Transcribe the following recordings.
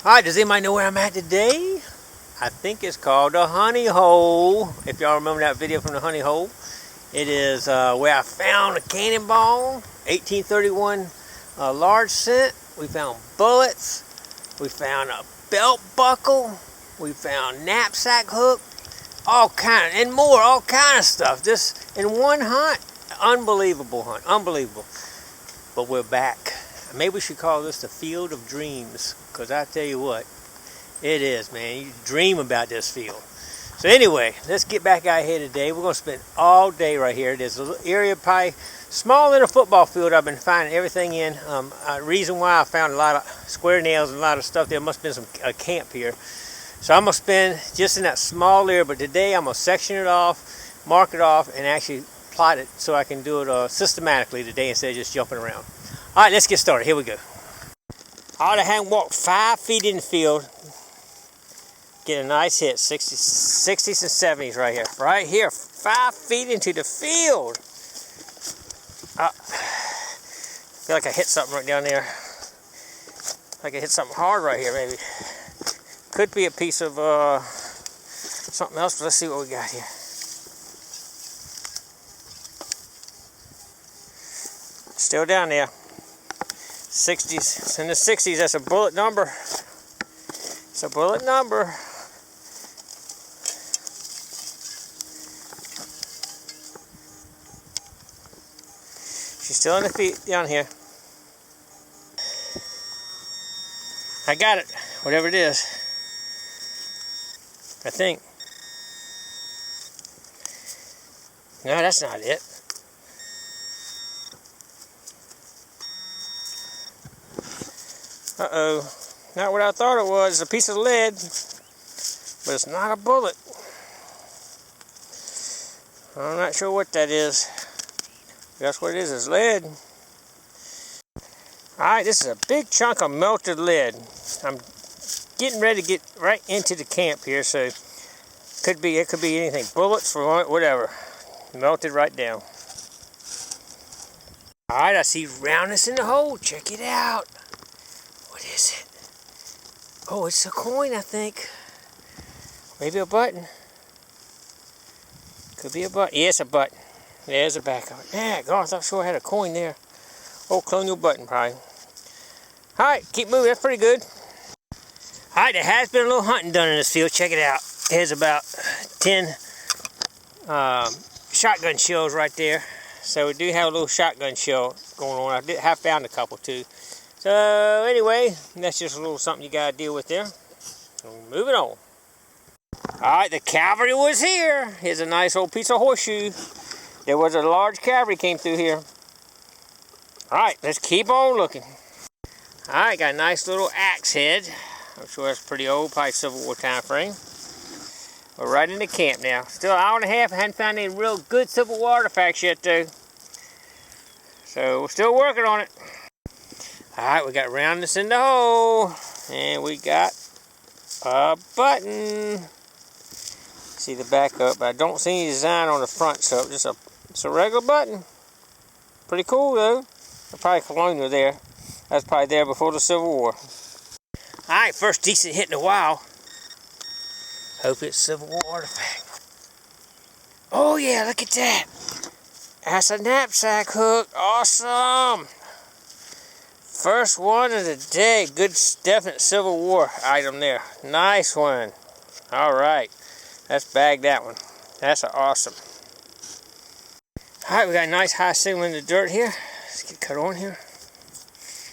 Alright, does anybody know where I'm at today? I think it's called the honey hole. If y'all remember that video from the honey hole, it is where I found a cannonball, 1831 large cent. We found bullets. We found a belt buckle. We found knapsack hook. All kind of stuff. Just in one hunt. Unbelievable hunt. Unbelievable. But we're back. Maybe we should call this the Field of Dreams, because I tell you what, it is, man. You dream about this field. So anyway, let's get back out here today. We're going to spend all day right here. There's an area probably smaller than a football field I've been finding everything in. Reason why I found a lot of square nails and a lot of stuff there. Must have been some camp here. So I'm going to spend just in that small area, but today I'm going to section it off, mark it off, and actually plot it so I can do it systematically today instead of just jumping around. All right, let's get started. Here we go. All right, I hadn't walked 5 feet in the field. Get a nice hit, 60s and 70s right here. Right here, 5 feet into the field. I feel like I hit something right down there. Like I hit something hard right here, maybe. Could be a piece of something else, but let's see what we got here. Still down there. 60s. In the 60s, that's a bullet number. It's a bullet number. She's still in the feet down here. I got it. Whatever it is. I think. No, that's not it. Uh-oh. Not what I thought it was. It's a piece of lead. But it's not a bullet. I'm not sure what that is. That's what it is. It's lead. Alright, this is a big chunk of melted lead. I'm getting ready to get right into the camp here, so it could be anything. Bullets, for whatever. Melted right down. Alright, I see roundness in the hole. Check it out. What is it? Oh, it's a coin, I think. Maybe a button. Could be a button. Yeah, it's a button. There's the back of it. Yeah, God, I thought sure I had a coin there. Old colonial button, probably. Alright, keep moving. That's pretty good. Alright, there has been a little hunting done in this field. Check it out. There's about 10 shotgun shells right there. So we do have a little shotgun shell going on. I have found a couple too. So anyway, that's just a little something you gotta deal with there. So moving on. Alright, the cavalry was here. Here's a nice old piece of horseshoe. There was a large cavalry came through here. Alright, let's keep on looking. Alright, got a nice little axe head. I'm sure that's pretty old, probably Civil War time frame. We're right in the camp now. Still an hour and a half. I hadn't found any real good Civil War artifacts yet though. So we're still working on it. Alright, we got roundness in the hole. And we got a button. See the back up, but I don't see any design on the front, so it's a regular button. Pretty cool though. Probably colonial there. That's probably there before the Civil War. Alright, first decent hit in a while. Hope it's Civil War artifact. Oh yeah, look at that. That's a knapsack hook. Awesome. First one of the day. Good, definite Civil War item there. Nice one. Alright. Let's bag that one. That's awesome. Alright, we got a nice high signal in the dirt here. Let's get cut on here.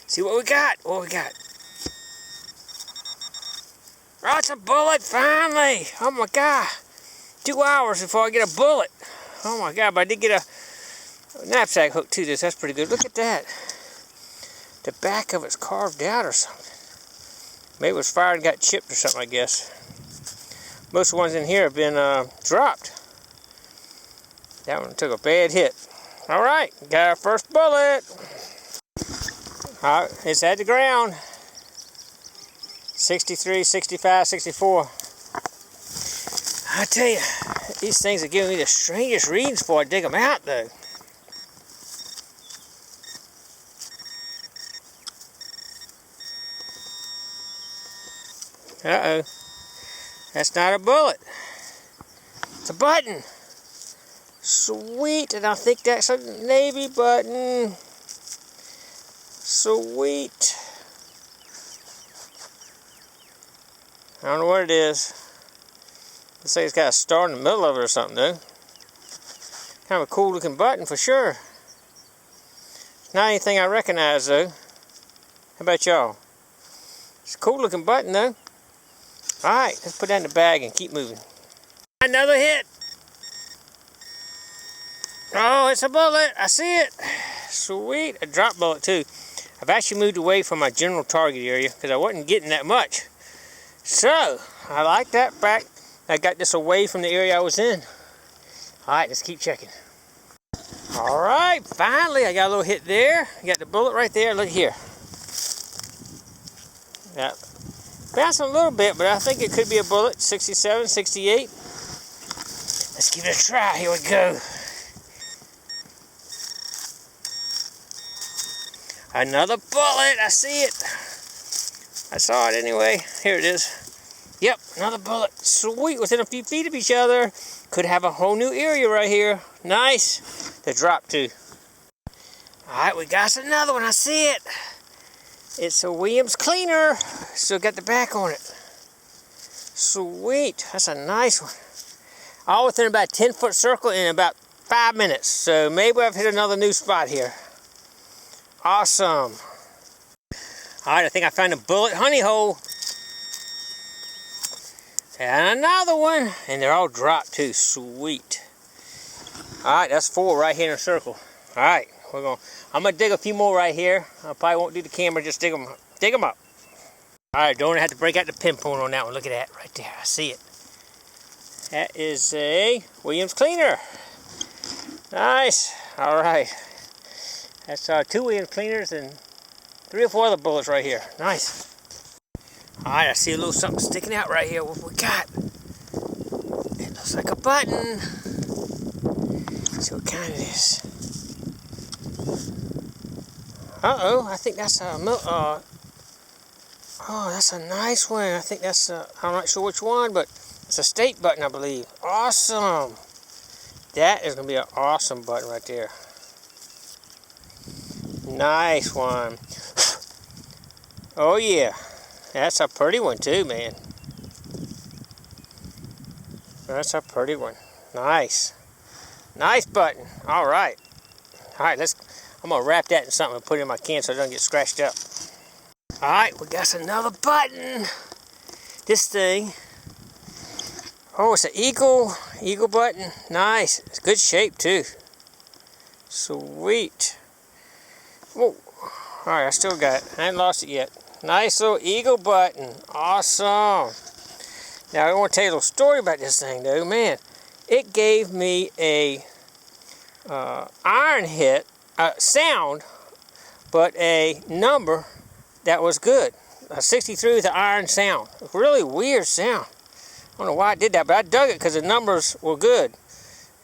See what we got. What we got. Oh, it's a bullet, finally. Oh my God. 2 hours before I get a bullet. Oh my God, but I did get a knapsack hook to this. That's pretty good. Look at that. The back of it's carved out or something. Maybe it was fired and got chipped or something, I guess. Most of the ones in here have been dropped. That one took a bad hit. Alright, got our first bullet. Alright, it's at the ground. 63, 65, 64. I tell you, these things are giving me the strangest readings before I dig them out though. Uh-oh. That's not a bullet. It's a button. Sweet. And I think that's a Navy button. Sweet. I don't know what it is. Looks like it's got a star in the middle of it or something, though. Kind of a cool looking button for sure. Not anything I recognize, though. How about y'all? It's a cool looking button, though. Alright, let's put that in the bag and keep moving. Another hit. Oh, it's a bullet. I see it. Sweet. A drop bullet, too. I've actually moved away from my general target area because I wasn't getting that much. So, I like that fact. I got this away from the area I was in. Alright, let's keep checking. Alright, finally I got a little hit there. I got the bullet right there. Look here. Yeah. Bouncing a little bit, but I think it could be a bullet. 67, 68. Let's give it a try. Here we go. Another bullet. I see it. I saw it anyway. Here it is. Yep, another bullet. Sweet. Within a few feet of each other. Could have a whole new area right here. Nice. The drop too. Alright, we got another one. I see it. It's a Williams cleaner. Still got the back on it. Sweet. That's a nice one. All within about a 10-foot circle in about 5 minutes. So maybe I've hit another new spot here. Awesome. Alright, I think I found a bullet honey hole. And another one. And they're all dropped too. Sweet. Alright, that's 4 right here in a circle. Alright, I'm gonna dig a few more right here. I probably won't do the camera, just dig them up. Alright, don't have to break out the pinpoint on that one. Look at that right there. I see it. That is a Williams cleaner. Nice. Alright. That's 2 Williams cleaners and 3 or 4 other bullets right here. Nice. Alright, I see a little something sticking out right here. What we got? It looks like a button. Let's see what kind it is. Uh-oh, I think that's a oh, that's a nice one. I think that's I'm not sure which one, but it's a state button, I believe. Awesome. That is going to be an awesome button right there. Nice one. Oh, yeah. That's a pretty one, too, man. That's a pretty one. Nice. Nice button. All right. All right, I'm going to wrap that in something and put it in my can so it doesn't get scratched up. All right, we got another button. This thing. Oh, it's an eagle button. Nice. It's good shape, too. Sweet. Whoa. All right, I still got it. I haven't lost it yet. Nice little eagle button. Awesome. Now, I want to tell you a little story about this thing, though. Man, it gave me a iron hit, sound, but a number that was good. A 63 with an iron sound. A really weird sound. I don't know why I did that, but I dug it because the numbers were good.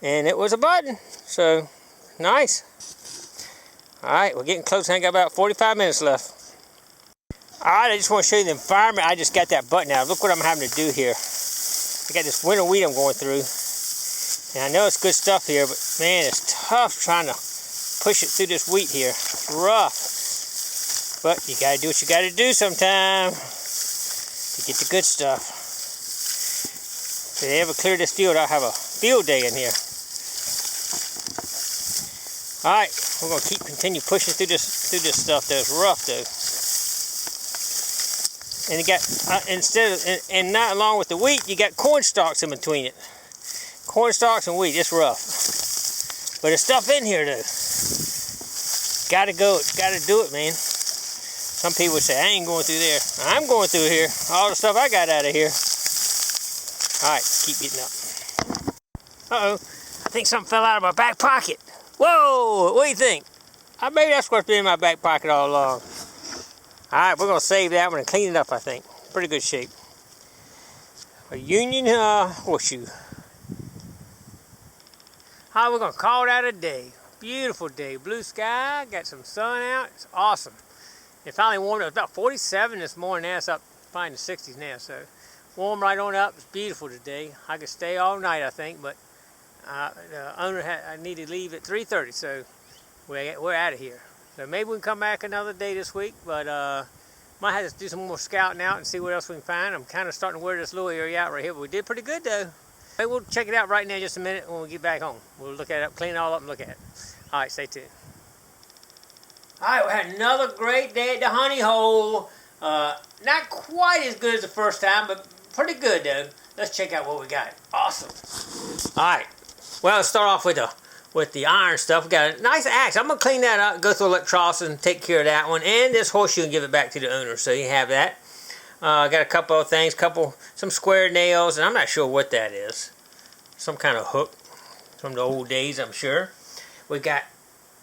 And it was a button. So, nice. Alright, we're getting close. I got about 45 minutes left. Alright, I just want to show you the environment. I just got that button out. Look what I'm having to do here. I got this winter wheat I'm going through. And I know it's good stuff here, but man, it's tough trying to push it through this wheat here. It's rough. But you got to do what you got to do sometime to get the good stuff. If they ever clear this field, I'll have a field day in here. Alright, we're going to continue pushing through this stuff though. It's rough though. And you got, and not along with the wheat, you got corn stalks in between it. Corn stalks and wheat, it's rough. But there's stuff in here though. Gotta do it, man. Some people say, I ain't going through there. I'm going through here. All the stuff I got out of here. Alright, keep getting up. Uh-oh, I think something fell out of my back pocket. Whoa, what do you think? Maybe that's what's been in my back pocket all along. Alright, we're going to save that one and clean it up, I think. Pretty good shape. A Union horseshoe. Alright, we're going to call that a day. Beautiful day. Blue sky, got some sun out. It's awesome. It finally warmed up. It was about 47 this morning. Now it's up probably in the 60s now, so warm right on up. It's beautiful today. I could stay all night, I think, but the owner I need to leave at 3:30, so we're out of here. So maybe we can come back another day this week, but might have to do some more scouting out and see what else we can find. I'm kind of starting to wear this little area out right here, but we did pretty good though. Hey, we'll check it out right now in just a minute when we get back home. We'll look at it, clean it all up and look at it. All right, stay tuned. All right, we had another great day at the honey hole. Not quite as good as the first time, but pretty good though. Let's check out what we got. Awesome. All right, well, let's start off with the iron stuff. We got a nice axe. I'm gonna clean that up, go through electrolysis and take care of that one, and this horseshoe and give it back to the owner, so you have that. Got a couple of things, some square nails, and I'm not sure what that is. Some kind of hook from the old days, I'm sure. We got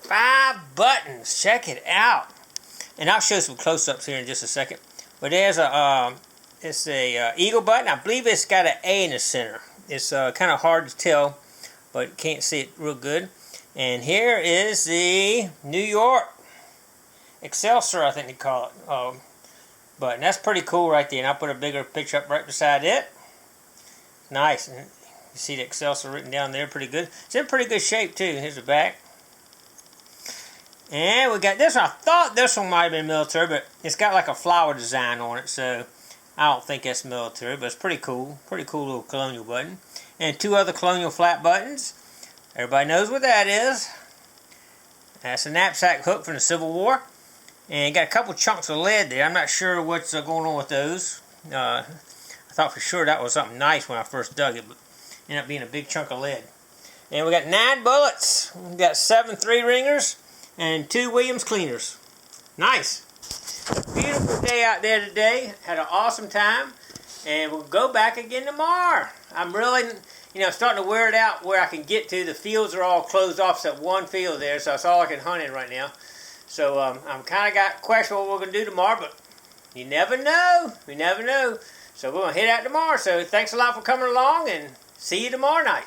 5 buttons. Check it out. And I'll show some close-ups here in just a second. But there's it's a eagle button. I believe it's got an A in the center. It's kind of hard to tell, but can't see it real good. And here is the New York Excelsior, I think they call it. But that's pretty cool right there. And I'll put a bigger picture up right beside it. Nice. And you see the Excelsior written down there, pretty good. It's in pretty good shape too. Here's the back. And we got this one. I thought this one might have been military, but it's got like a flower design on it, so I don't think that's military, but it's pretty cool. Pretty cool little colonial button. And 2 other colonial flat buttons. Everybody knows what that is. That's a knapsack hook from the Civil War. And got a couple chunks of lead there. I'm not sure what's going on with those. I thought for sure that was something nice when I first dug it, but ended up being a big chunk of lead. And we got 9 bullets. We got 7 3-ringers and 2 Williams cleaners. Nice. Beautiful day out there today. Had an awesome time. And we'll go back again tomorrow. I'm really, starting to wear it out where I can get to. The fields are all closed off except one field there, so that's all I can hunt in right now. So I'm kind of got question what we're going to do tomorrow, but you never know. You never know. So we're going to head out tomorrow. So thanks a lot for coming along, and see you tomorrow night.